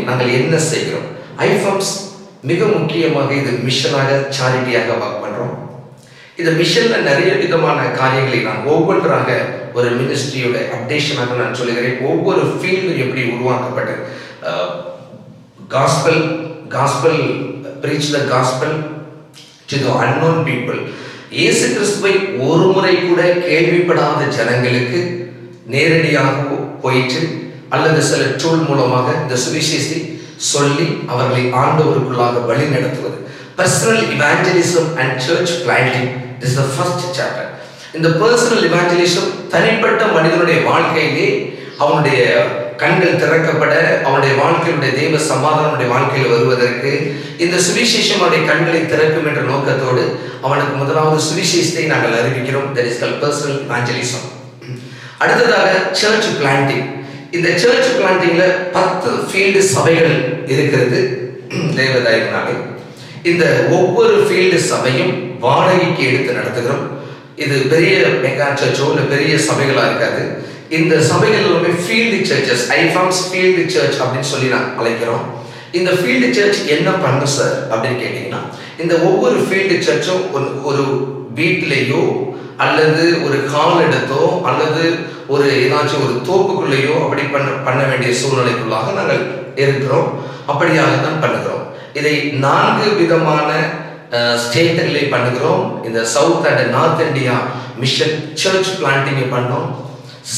நாங்கள் என்ன செய்கிறோம்? ஐஃபம்ஸ் மிக முக்கியமாக இது மிஷனாக, சாரிட்டியாக ஒர்க் பண்ணுறோம். இந்த மிஷனில் நிறைய விதமான காரியங்களை நான் ஒவ்வொன்றாக ஒரு மினிஸ்ட்ரியோட அப்டேஷனாக நான் சொல்லுகிறேன். ஒவ்வொரு ஃபீல்டும் எப்படி உருவாக்கப்பட்டு gospel preach the gospel to the unknown people. இயேசு கிறிஸ்துவை ஒரு முறை கூட கேள்விப்படாத ஜனங்களுக்கு நேரடியாக போயிட்டு அல்லது சில டூல் மூலமாக இந்த சுவிசேஷத்தை சொல்லி அவர்களை ஆண்டவருக்குள்ளாக வழி நடத்துவது. Personal evangelism and church planting is the first chapter. இந்த பர்சனல் இவாஞ்சலிசம் தனிப்பட்ட மனிதனுடைய வாழ்க்கையிலே அவனுடைய கண்கள் திறக்கப்பட, அவனுடைய வாழ்க்கையுடைய தெய்வ சமாதானமுடைய வாழ்க்கையில் வருவதற்கு இந்த சுவிசேஷம் அவனுடைய கண்களை திறக்கும் என்ற நோக்கத்தோடு அவனுக்கு முதலாவது சுவிசேஷத்தை நாங்கள் அறிவிக்கிறோம். That is called personal evangelism. அடுத்ததாக சர்ச் பிளான்டிங். இந்த சர்ச் பிளான்டிங்ல 10 ஃபீல்டு சபைகள் இருக்கிறது தேவதாயினாலே. இந்த ஒவ்வொரு ஃபீல்டு சபையும் வாடகைக்கு எடுத்து நடத்துகிறோம். இது பெரிய மெகா சர்ச்சோ இல்லை பெரிய சபைகளாக இருக்காது. இந்த சபைகள் எல்லாமே ஃபீல்டு சர்ச்சஸ், ஐஃபாம்ஸ் ஃபீல்டு சர்ச் அப்படின்னு சொல்லி நான் அழைக்கிறோம். இந்த ஃபீல்டு சர்ச் என்ன பண்ணும் சார் அப்படின்னு கேட்டிங்கன்னா, இந்த ஒவ்வொரு ஃபீல்டு சர்ச்சும் ஒரு வீட்டிலேயோ அல்லது ஒரு கால் இடத்தோ அல்லது ஒரு ஏதாச்சும் ஒரு தோப்புக்குள்ளேயோ அப்படி பண்ண வேண்டிய சூழ்நிலைக்குள்ளாக நாங்கள் இருக்கிறோம். அப்படியாக தான் பண்ணுகிறோம். இதை 4 விதமான ஸ்டேட்டுகளை பண்ணுகிறோம். இந்த south and north India mission church பிளான்டிங்கை பண்ணோம்.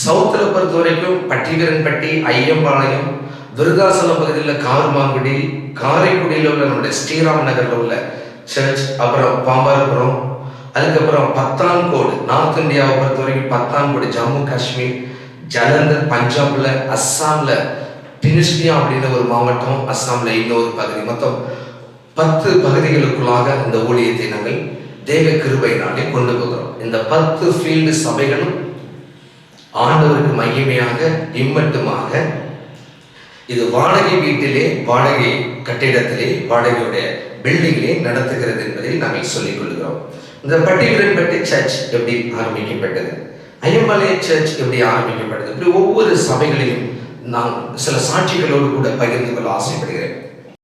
சவுத்தில் பொறுத்த வரைக்கும் பட்டிவீரன்பட்டி, ஐயம்பாளையம், விருதாசலம் பகுதியில் காருமாங்குடி, காரைக்குடியில் உள்ள நம்முடைய ஸ்ரீராம் நகரில் உள்ள சர்ச், அப்புறம் பாம்பாரபுரம், அதுக்கப்புறம் பத்தான்கோடு நார்த் இந்தியாவை பொறுத்த வரைக்கும் பத்தான்கோடு ஜம்மு காஷ்மீர், ஜலந்தர் பஞ்சாப்ல, அஸ்ஸாம்ல டினிஸ்டியா அப்படின்னு ஒரு மாவட்டம், அஸ்ஸாம்ல இன்னொரு பகுதி, மொத்தம் 10 பகுதிகளுக்குள்ளாக இந்த ஊழியத்தை நாங்கள் தேவ கிருபையினாலே கொண்டு போகிறோம். இந்த 10 ஃபீல்டு சபைகளும் ஆண்டவருக்கு மகிமையாக இம்மட்டுமாக இது வாடகை வீட்டிலே, வாடகை கட்டிடத்திலே, வாடகையுடைய பில்டிங்கிலே நடத்துகிறது என்பதை நாங்கள் சொல்லிக் கொள்கிறோம். இந்த பட்டிவீரன்பட்டி சர்ச் எப்படி ஆரம்பிக்கப்பட்டது, ஐயம்பாளையம் சர்ச் எப்படி ஆரம்பிக்கப்பட்டது, இப்படி ஒவ்வொரு சபைகளையும் நான் சில சாட்சிகளோடு கூட பகிர்ந்து கொள்ள ஆசைப்படுகிறேன்.